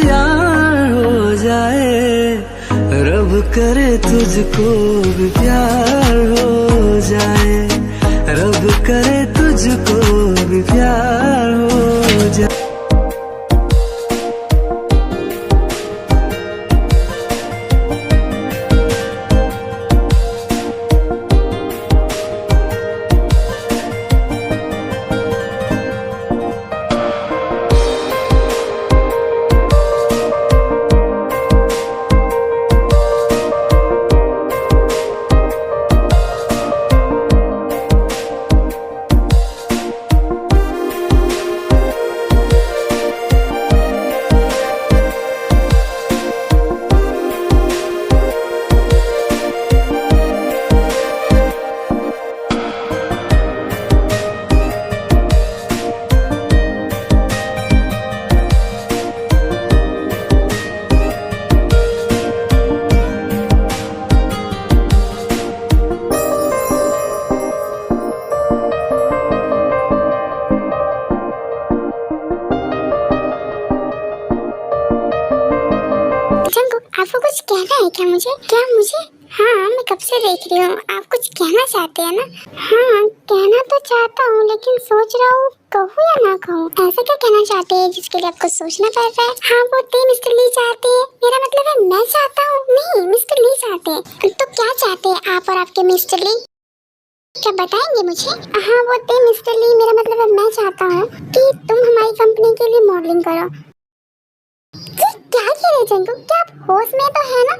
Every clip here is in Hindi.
यार हो जाए, रब करे तुझको भी प्यार हो जाए, रब करे तुझको भी प्यार हो जाए। आपको कुछ कहना है क्या मुझे? हाँ, मैं कब से देख रही हूँ। आप कुछ कहना चाहते हैं ना? हाँ, कहना तो चाहता हूँ, लेकिन सोच रहा हूँ कहूँ या ना कहूँ। ऐसा क्या कहना चाहते हैं जिसके लिए आपको सोचना पड़ रहा है? हाँ, वो मिस्टर ली चाहते हैं। मेरा मतलब है मैं चाहता हूँ नहीं, मिस्टर ली चाहते हैं। तो क्या चाहते हैं आप और आपके मिस्टर ली? क्या बताएंगे मुझे? हाँ, वो मिस्टर ली, मेरा मतलब है मैं चाहता हूँ कि तुम हमारी कंपनी के लिए मॉडलिंग करो। क्या कह रहे जंगू? क्या आप होश में तो है ना?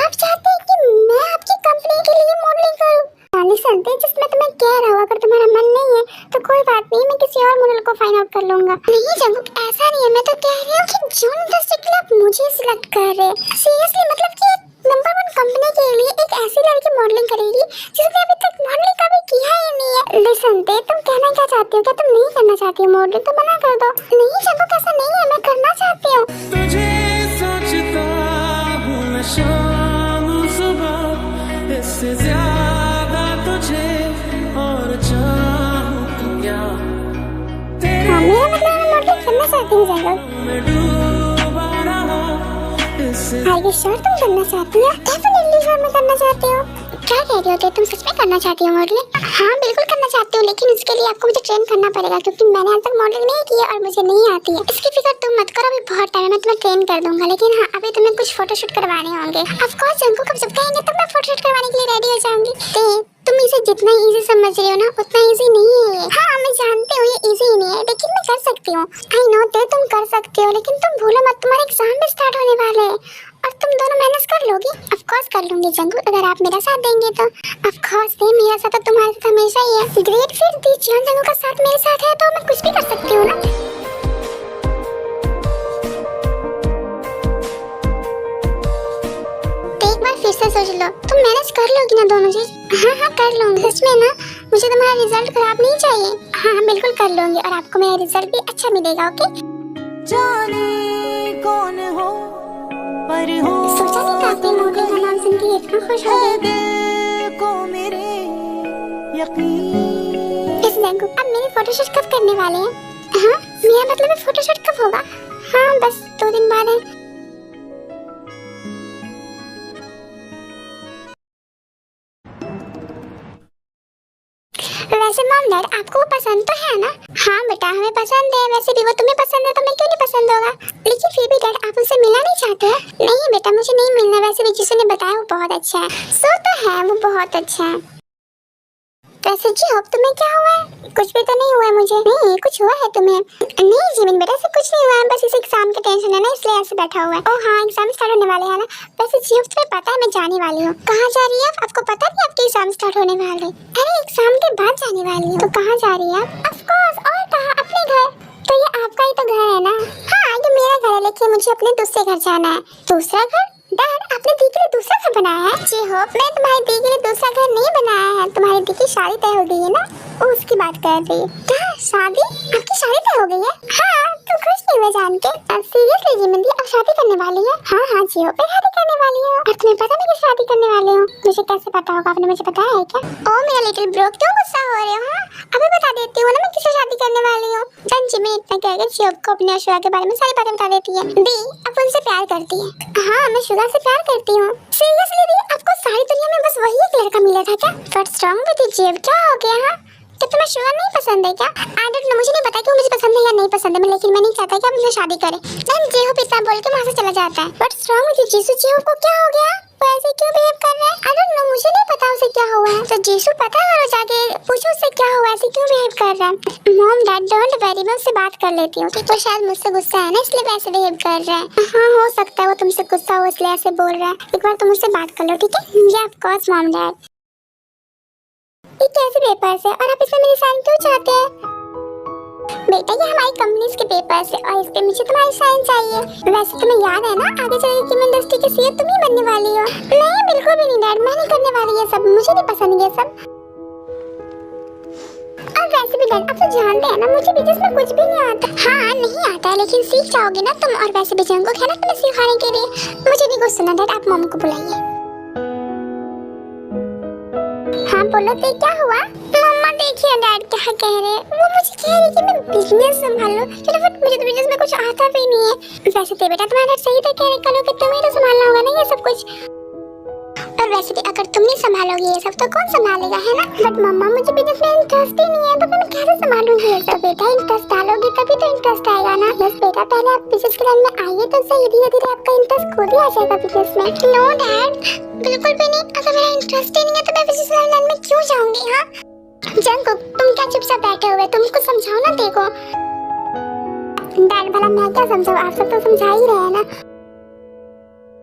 आप चाहते हैं कि मैं आपकी कंपनी के लिए मॉडलिंग करूं? लिसन, जिसमें तुम्हें कह रहा हूं, अगर तुम्हारा मन नहीं है तो कोई बात नहीं, मैं किसी और मॉडल को फाइंड आउट कर लूंगा। नहीं जंगू, ऐसा नहीं है। मैं तो कह रही हूँ कि जॉन इंडस्ट्री के लिए आप मुझे सिलेक्ट कर रहे हैं। सीरियसली, मतलब कि नंबर 1 कंपनी के लिए एक ऐसी लड़की मॉडलिंग करेगी जिसने अभी तक मॉडलिंग कभी किया ही नहीं है। लिसन, तुम कहना क्या चाहती हो? क्या तुम नहीं करना चाहती हो मॉडलिंग? तो मना कर दो। नहीं जंगू, कैसा नहीं है, मैं करना चाहती हूँ। तुझे सोचता हूँ मैं शाम सुबह, इससे ज्यादा तुझे और चाहूँ क्या। हाँ, मेरा मतलब मैं मॉडलिंग करना चाहती हूँ जंगू। Are you sure तुम करना चाहती हो? Definitely sure मैं करना चाहती हूँ। क्या कह रही हो? तुम सच में करना चाहती हो मॉडलिंग? हाँ, बिल्कुल करना चाहती हूँ, लेकिन उसके लिए आपको मुझे ट्रेन करना पड़ेगा, क्योंकि मैंने आज तक मॉडलिंग नहीं की है और मुझे नहीं आती है। इसकी फिक्र तुम मत करो, अभी बहुत टाइम है, मैं तुम्हें ट्रेन कर दूंगा। लेकिन हाँ, अभी तुम्हें कुछ फोटोशूट करवाने होंगे। ऑफ कोर्स जंगू, कब जब कहेंगे तब मैं फोटोशूट करवाने के लिए रेडी हो जाऊंगी। तुम इसे जितना इजी समझ रही हो ना, उतना इजी नहीं है ये। हाँ, मैं जानती हूँ ये इजी नहीं है, लेकिन मैं कर सकती हूँ। आई नो तुम कर सकती हो, लेकिन तुम भूलो मत, तुम्हारे एग्जाम भी स्टार्ट होने वाले हैं और तुम दोनों मैनेज कर लोगी। ऑफ कोर्स कर लूंगी जंगू, अगर आप मेरा साथ देंगे तो। ऑफ कोर्स मेरा साथ तो तुम्हारे साथ हमेशा ही है। ग्रेट, फिर जंगू का साथ मेरे साथ है तो मैं कुछ भी कर सकती हूँ ना। फिर से सोच लो, तुम मैनेज कर लोगी ना दोनों चीज? हाँ, कर लूंगी। सच में ना? मुझे तुम्हारा रिजल्ट खराब नहीं चाहिए। हाँ, बिल्कुल कर लूंगी और आपको मेरा रिजल्ट भी अच्छा मिलेगा। ओके? जाने कौन हो पर हो, सोचा नहीं था आपने मॉडलिंग का नाम सुन के इतना खुश हो गए। दिल को मेरे यकीन। इस जंगू, अब मेरी फोटोशूट कब करने वाले हैं? हाँ, मेरा मतलब है फोटोशूट कब होगा? हाँ, बस 2 दिन बाद है। वैसे मॉम डैड, आपको वो पसंद तो है ना? हाँ बेटा, हमें पसंद है। वैसे भी वो तुम्हें पसंद है तो मैं क्यों नहीं पसंद होगा? लेकिन फिर भी डैड, आप उससे मिलना नहीं चाहते हैं? नहीं बेटा, मुझे नहीं मिलना। वैसे भी जिसने बताया वो बहुत अच्छा है। सो तो है, वो बहुत अच्छा है। वैसे जी होप, तुम्हें क्या हुआ है? कुछ भी तो नहीं हुआ है मुझे। नहीं, कुछ हुआ है तुम्हें? नहीं जिमिन बेटा, ऐसा कुछ नहीं हुआ है, बस इस एग्जाम के टेंशन है ना, इसलिए ऐसे बैठा हुआ है। ओह हाँ, एग्जाम स्टार्ट होने वाले हैं ना। वैसे जी होप, तुम्हें पता है मैं जाने वाली हूँ। कहाँ जा रही है आप? आपको पता नहीं आपके एग्जाम स्टार्ट होने वाले? अरे एग्जाम के बाद जाने वाली हूँ। तो कहाँ जा रही है आप? ऑफ कोर्स, और कहाँ? अपने घर। तो ये आपका ही तो घर है ना? हाँ, ये मेरा घर है, लेकिन मुझे अपने दूसरे घर जाना है। दूसरा घर? डैड, आपने दी के लिए दूसरा घर बनाया है? जी होप, मैं तुम्हारी दी के लिए दूसरा घर नहीं बनाया है। तुम्हारी दी की शादी तय हो गई है ना? वो उसकी बात कर रही है। क्या शादी? आपकी शादी तय हो गई है? हाँ, तुम खुश नहीं हुए जान के? सीरियसली जिमिंदी अब शादी करने वाली है? हाँ हाँ जी, मैं शादी करने वाली हूँ। और तुम्हें पता नहीं कि शादी करने वाली हूँ? मुझे कैसे पता होगा? आपने मुझे बताया है क्या? ओ मेरा लिटिल ब्रो, क्यों गुस्सा हो रहे हो? हाँ अभी बता देती हूँ ना मैं किससे शादी करने वाली हूँ। जन जिमिन इतना कहकर शिव को अपने शुगा के बारे में सारी बातें बता देती है। दी अब उनसे प्यार करती है। हाँ मैं शुगा से प्यार करती हूँ। सीरियसली दी, आपको सारी दुनिया में बस वही एक लड़का मिला था क्या? व्हाट्स रॉन्ग विद यू जीव, क्या हो गया? हाँ तो तुम्हें शुगर नहीं पसंद है क्या? आई डोंट नो, मुझे नहीं पता कि वो मुझे पसंद है या नहीं पसंद है, लेकिन मैं नहीं चाहता कि आप मुझसे शादी करें। देन जेहूप इतना बोल के वहाँ से चला जाता है। व्हाट्स रॉन्ग विद यू जीसू? जेहूप को क्या हो गया? वो ऐसे क्यों बिहेव कर रहा है? आई डोंट नो, मुझे नहीं पता उसे क्या हुआ है। तो जीसू पता है, और जाके पूछो उससे क्या हुआ, ऐसे क्यों बिहेव कर रहा है। मॉम डैड डोंट वरी, मैं उससे बात कर लेती हूँ। तो शायद मुझसे गुस्सा है ना, इसलिए वैसे बिहेव कर रहा है। हाँ हो सकता है वो तुमसे गुस्सा हो इसलिए ऐसे बोल रहा है। एक बार तुम उससे बात कर लो, ठीक है? या ऑफ कोर्स मॉम डैड। ये कैसे पेपर्स है और आप इसमें मेरी साइन क्यों चाहते हैं? बेटा ये हमारी कंपनीज के पेपर्स है और इस पे मुझे तुम्हारी साइन चाहिए। वैसे तुम्हें याद है ना, आगे चलकर कि इंडस्ट्री के सीईओ तुम ही बनने वाली हो। नहीं बिल्कुल भी नहीं डैड, मैं नहीं करने वाली ये सब, मुझे नहीं पसंद ये सब। और वैसे भी डैड आप तो जानते हैं ना, मुझे बिजनेस में कुछ भी नहीं आता। हाँ नहीं आता है लेकिन सीख जाओगे ना तुम। और वैसे भी जन को क्या ना तुम्हें सिखाने के लिए। मुझे नहीं कुछ सुना डैड, आप मम्मी को बुलाइए। हाँ बोलो तो क्या हुआ? मम्मा देखिए डैड क्या कह रहे हैं। वो मुझे कह रही कि मैं बिजनेस संभालूं। चलो बट मुझे तो बिजनेस में कुछ आता भी नहीं है। वैसे तो बेटा तुम्हारा डैड सही तो कह रहे, कल कि तुम्हें तो संभालना होगा ना ये सब कुछ। और वैसे भी अगर तुम नहीं संभालोगे ये सब तो कौन संभालेगा, है ना? बट मम्मा मुझे बिजनेस में इंटरेस्ट ही नहीं है, तो मैं कैसे संभालूंगी ये सब? बेटा इंटरेस्ट डालोगी तभी तो इंटरेस्ट आएगा ना। बस बेटा पहले आप बिजनेस के लाइन में आइए तो सही, धीरे धीरे आपका इंटरेस्ट खुद ही आ जाएगा बिजनेस में। नो डैड बिल्कुल भी नहीं, अगर मेरा इंटरेस्ट ही नहीं है तो मैं बिजनेस लाइन में क्यों जाऊंगी? हाँ जंकुक तुम क्या चुपचाप बैठे हुए, तुम कुछ समझाओ ना। देखो डैड भला मैं क्या समझाऊं, आप सब तो समझा ही रहे हैं ना।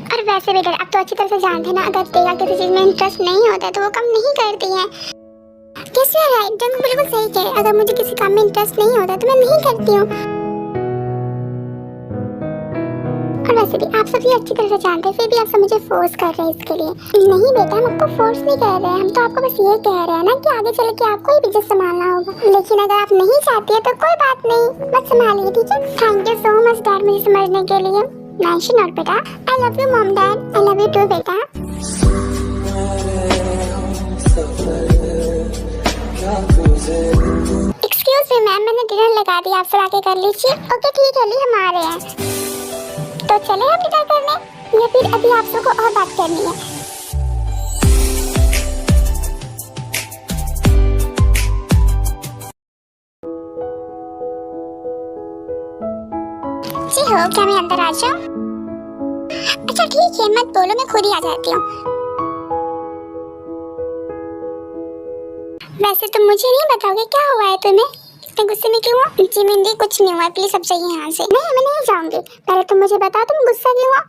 और वैसे भी डैड आप तो अच्छी तरह से जानते हैं ना, अगर तेरा किसी चीज में इंटरेस्ट नहीं होता है तो वो काम नहीं करती है। कैसे राइट? जंकुक बिल्कुल सही कह रहे, अगर मुझे किसी काम में इंटरेस्ट नहीं होता तो मैं नहीं करती हूँ। और वैसे भी आप सभी अच्छी तरह से जानते हैं, फिर भी आप सब मुझे फोर्स कर रहे हैं इसके लिए। नहीं बेटा हम आपको फोर्स नहीं कर रहे हैं, हम तो आपको बस ये कह रहे हैं ना कि आगे चल के आपको ही बिजनेस संभालना होगा। लेकिन अगर आप नहीं चाहती है तो कोई बात नहीं, मत संभालिए ठीक है। Thank you so much dad मुझे समझने के लिए। नाइस नॉट बेटा, I love you mom dad, I love you too बेटा। एक्सक्यूज मी मैम, मैंने डिनर लगा दिया, आप सब आके कर लीजिए। ओके ठीक है ली, हम आ रहे हैं। तो चले हम डिनर करने या फिर अभी आप सबको और बात करनी है? जी हो, क्या मैं अंदर आ जाऊं? अच्छा ठीक है मत बोलो, मैं खुद ही आ जाती हूँ। वैसे तुम मुझे नहीं बताओगे क्या हुआ है तुम्हें? इतने गुस्से में क्यों हो? जी मिंदी कुछ नहीं हुआ, प्लीज अब जाइए यहाँ से। नहीं मैं नहीं जाऊंगी, पहले तुम मुझे बताओ तुम गुस्सा क्यों हो?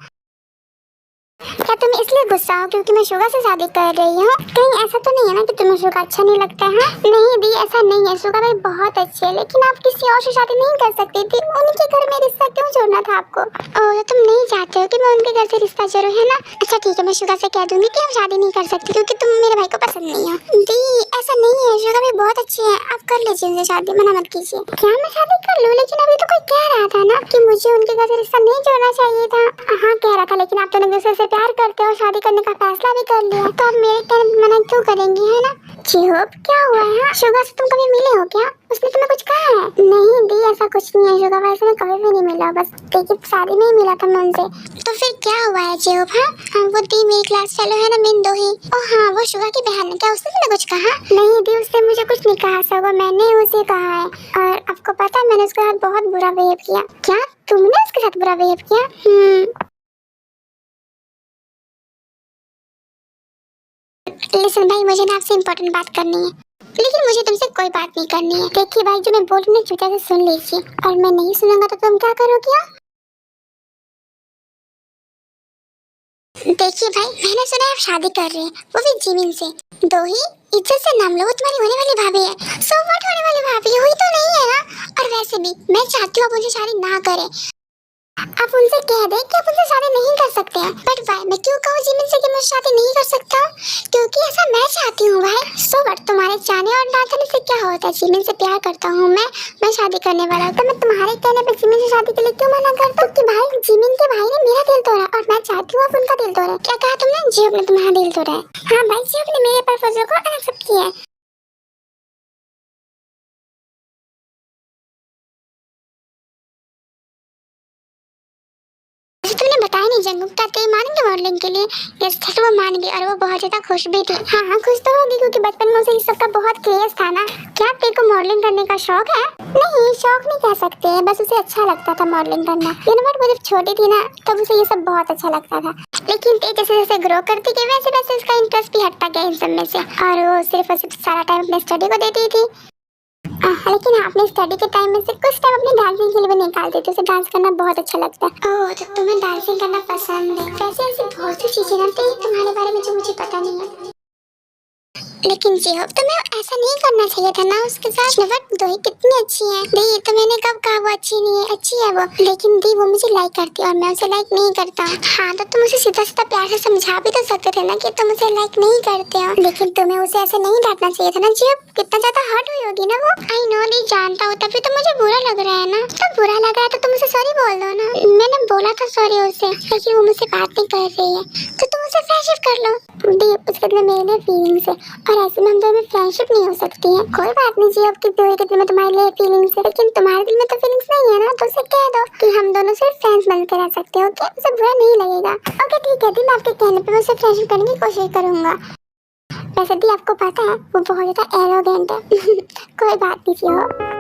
क्या तुम इसलिए गुस्सा हो क्योंकि मैं शुगा से शादी कर रही हूँ? कहीं ऐसा तो नहीं है ना कि तुम्हें शुगा अच्छा नहीं लगता है? नहीं दी ऐसा नहीं है, शुगा भाई बहुत अच्छी है, लेकिन आप किसी और से शादी नहीं कर सकती थी। उनके घर में रिश्ता क्यों जोड़ना था आपको? ओह तुम नहीं चाहते हो कि मैं उनके घर से रिश्ता जोड़ूं, है ना? अच्छा ठीक है, मैं शुगा से कह दूंगी कि हम शादी नहीं कर सकती क्योंकि तुम मेरे भाई को पसंद नहीं हो। दी ऐसा नहीं है, शुगा भाई बहुत अच्छी है, आप कर लीजिए उनसे शादी, मना मत कीजिए। क्या मैं शादी कर लूँ? लेकिन अभी तो कोई कह रहा था ना कि मुझे उनके घर से रिश्ता नहीं जोड़ना चाहिए था। हाँ कह रहा था, लेकिन आप तो एक दूसरे से प्यार करते हो, शादी करने का फैसला भी कर लिया, तो अब मेरे कहने पर मना क्यों करेंगी, है ना? चिहोप क्या हुआ है? शुगा से तुम कभी मिले हो क्या? उसने तुम्हें कुछ कहा है? नहीं दी ऐसा कुछ नहीं है, शुगा भाई से मैं कभी भी नहीं मिला, बस देखिए शादी में ही मिला था मैं उनसे। तो फिर क्या हुआ है चिहोप? हाँ वो दी मेरी क्लास फेलो है ना मिंदो ही। ओ हाँ वो शुगा की बहन है, क्या उसने तुम्हें कुछ कहा? नहीं दी उसने मुझे कुछ नहीं कहा, सब मैंने उसे कहा है। और आपको पता है मैंने उसके साथ बहुत बुरा बिहेव किया। क्या तुमने उसके साथ बुरा बिहेव किया? लिसन भाई मुझे ना आपसे इम्पोर्टेंट बात करनी है, लेकिन मुझे तुमसे कोई बात नहीं करनी है। देखिए भाई जो मैं बोल रही हूँ चुपचाप से सुन लीजिए, और मैं नहीं सुनूंगा तो तुम क्या करोगे? देखिए भाई मैंने सुना है आप शादी कर रहे हैं, वो भी जिमिन से। दो ही इज्जत से नाम लो, वो तुम्हारी होने वाली भाभी है। सो व्हाट होने वाली भाभी हुई तो नहीं है ना? और वैसे भी मैं चाहती हूँ आप उनसे शादी ना करें। आप उनसे कह दें कि आप उनसे शादी नहीं कर सकते हैं। बट भाई मैं क्यों कहूँ जिमिन से कि मैं शादी नहीं कर सकता हूँ? क्योंकि ऐसा मैं चाहती हूँ भाई। सो बट तुम्हारे चाहने और ना चाहने से क्या होता है? जिमिन से प्यार करता हूँ मैं शादी करने वाला हूँ। तो मैं तुम्हारे कहने पर जिमिन से शादी के लिए क्यों मना करता हूँ? कि भाई जिमिन के भाई ने मेरा दिल तोड़ा और मैं चाहती हूँ आप उनका दिल तोड़े। क्या कहा तुमने? जियोब ने तुम्हारा दिल तोड़ा है। हाँ भाई, जियोब ने मेरे प्रपोजल को एक्सेप्ट किया है। तुमने बताया नहीं जंगुक का तो मानेंगे मॉडलिंग के लिए? यस वो मान गई और वो बहुत ज्यादा खुश भी थी। हाँ खुश तो होगी क्योंकि बचपन में उसे इस सब का बहुत क्रेज था ना। क्या तेरे को मॉडलिंग करने का शौक है? नहीं शौक नहीं कह सकते, बस उसे अच्छा लगता था मॉडलिंग करना। वो जब छोटी थी ना तब उसे ये सब बहुत अच्छा लगता था। लेकिन ते जैसे जैसे ग्रो करती गई वैसे वैसे उसका इंटरेस्ट भी हटता गया इन सब में से और वो सिर्फ सारा टाइम अपने स्टडी को देती थी। लेकिन अपने स्टडी के टाइम में से कुछ टाइम अपने डांसिंग के लिए भी निकाल देती। उसे डांस करना बहुत अच्छा लगता है। ओह तो तुम्हें डांसिंग करना पसंद है? वैसे ऐसी बहुत सी चीजें रहती हैं तुम्हारे बारे में जो मुझे पता नहीं है। लेकिन जियोब तुम्हें ऐसा नहीं करना चाहिए था ना उसके साथ। बट दोही कितनी अच्छी है। दी तो मैंने कब कहा वो अच्छी नहीं है? अच्छी है वो। लेकिन दी वो मुझे लाइक करती है और मैं उसे लाइक नहीं करता। हाँ तो तुम उसे सीधा सीधा प्यार से समझा भी तो सकते थे ना कि तुम उसे लाइक नहीं करते हो। लेकिन तुम्हें उसे ऐसे नहीं डांटना चाहिए था ना जियोब। कितना ज्यादा हर्ट हुई होगी ना वो। आई नो दी जानता हूँ, तभी तो मुझे बुरा लग रहा है ना। तो बुरा लग रहा है तो तुम उसे सॉरी बोल दो ना। मैंने बोला था सॉरी उसे, लेकिन वो मुझसे बात नहीं कर रही है तो तुम उसे फ्रेंडशिप कर लो। दी उसके दिल में मेरे लिए फीलिंग्स है और ऐसे में हम दोनों में फ्रेंडशिप नहीं हो सकती है। कोई बात नहीं जियोब की दिल में तुम्हारे लिए फीलिंग्स है, लेकिन तुम्हारे दिल में तो फीलिंग्स नहीं है ना। तो उसे कह दो कि हम दोनों सिर्फ फ्रेंड्स बनकर रह सकते हैं। ओके उसे बुरा नहीं लगेगा। ओके ठीक है दी, मैं आपके कहने पे उसे फ्रेंडशिप करने की कोशिश करूंगा। वैसे दी आपको पता है वो बहुत ज्यादा एरोगेंट है। कोई बात नहीं जियोब।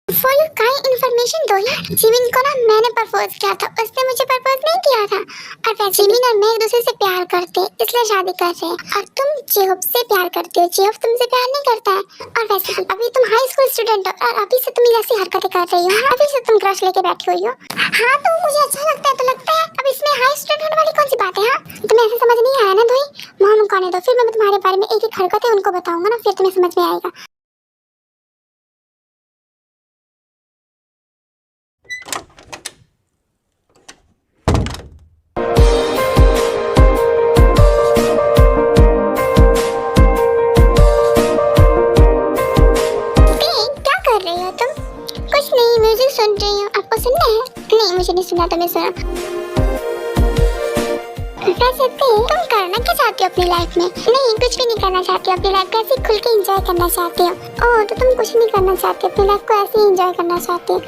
For your kind information दोही, जिमिन को ना मैंने प्रपोज किया था, उसने मुझे प्रपोज नहीं किया था। और वैसे जिमिन और मैं एक दूसरे से प्यार करते हैं इसलिए शादी कर रहे हैं। और तुम जियोब से प्यार करते हो, जियोब तुमसे प्यार नहीं करता है। और वैसे भी अभी तुम हाई स्कूल स्टूडेंट हो और अभी से तुम ऐसी हरकतें कर रही हो। अभी से तुम क्रश लेके बैठी हुई हो। हाँ तो मुझे अच्छा लगता है तो लगता है। अब इसमें हाई स्टूडेंट होने वाली कौन सी बात है? हाँ तुम्हें ऐसे समझ नहीं आया ना दोही? मुँह मुकाने दो, फिर मैं तुम्हारे बारे में एक एक हरकतें उनको बताऊंगा ना, फिर तुम्हें समझ में आएगा। म्यूजिक सुन रही हूँ, आपको सुनना है? नहीं मुझे नहीं सुना तो मैं सुना। वैसे तुम करना क्या चाहती हो अपनी लाइफ में? नहीं कुछ भी नहीं करना चाहती हो अपनी लाइफ को ऐसे खुल के एंजॉय करना चाहती हो। ओह तो तुम कुछ नहीं करना चाहती अपनी लाइफ को ऐसे ही एंजॉय करना चाहती हो।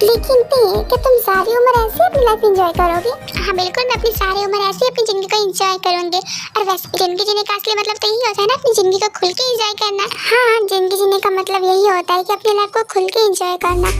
लेकिन क्या तुम सारी उम्र ऐसे अपनी लाइफ एंजॉय करोगे? हाँ बिल्कुल, मैं अपनी सारी उम्र ऐसे अपनी जिंदगी को एंजॉय करूंगी। और वैसे जिंदगी जीने का असली मतलब तो यही होता है ना, अपनी जिंदगी को खुल के एंजॉय करना। हाँ जिंदगी जीने का मतलब यही होता है कि अपनी लाइफ को खुल के एंजॉय करना।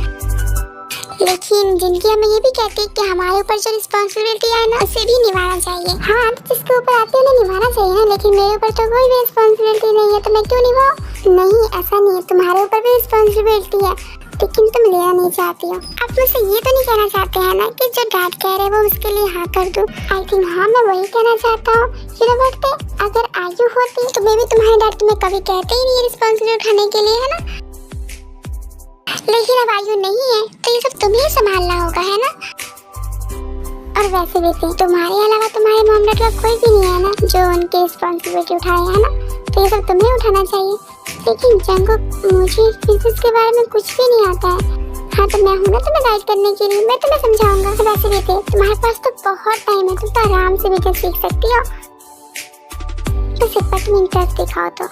लेकिन जिंदगी हमें ये भी कहती है कि हमारे ऊपर जो रिस्पॉन्सिबिलिटी है ना उसे भी निभाना चाहिए। हाँ तो जिसके ऊपर आती है उन्हें निभाना चाहिए ना। लेकिन मेरे ऊपर तो कोई भी रिस्पॉन्सिबिलिटी नहीं है तो मैं क्यों निभाऊं? नहीं ऐसा नहीं है, तुम्हारे ऊपर भी रिस्पॉन्सिबिलिटी है लेकिन तुम लेना नहीं चाहती हो। आप मुझसे ये तो नहीं कहना चाहते हैं ना कि जो डैड कह रहे हैं वो उसके लिए हाँ कर दूं? आई थिंक हाँ मैं वही कहना चाहता हूँ। अगर आयु होती तो मैं भी तुम्हारे डैड तुम्हें कभी कहते ही नहीं रिस्पॉन्सिबिलिटी उठाने के लिए, है ना। लेकिन अब आयु नहीं है तो ये सब तुम्हें संभालना होगा, है ना। और वैसे भी तुम्हारे अलावा तुम्हारे मॉम डैड का कोई भी नहीं है ना जो उनकी रिस्पॉन्सिबिलिटी उठाए, है ना। तो ये सब तुम्हें उठाना चाहिए। लेकिन जंगुक मुझे फिजिक्स के बारे में कुछ भी नहीं आता है। हाँ तो मैं हूँ ना तुम्हें गाइड करने के लिए, मैं तुम्हें समझाऊंगा। वैसे भी तुम्हारे पास तो बहुत टाइम है, तुम तो आराम से भी सीख सकती हो। तो सिर्फ तुम इंटरेस्ट दिखाओ तो।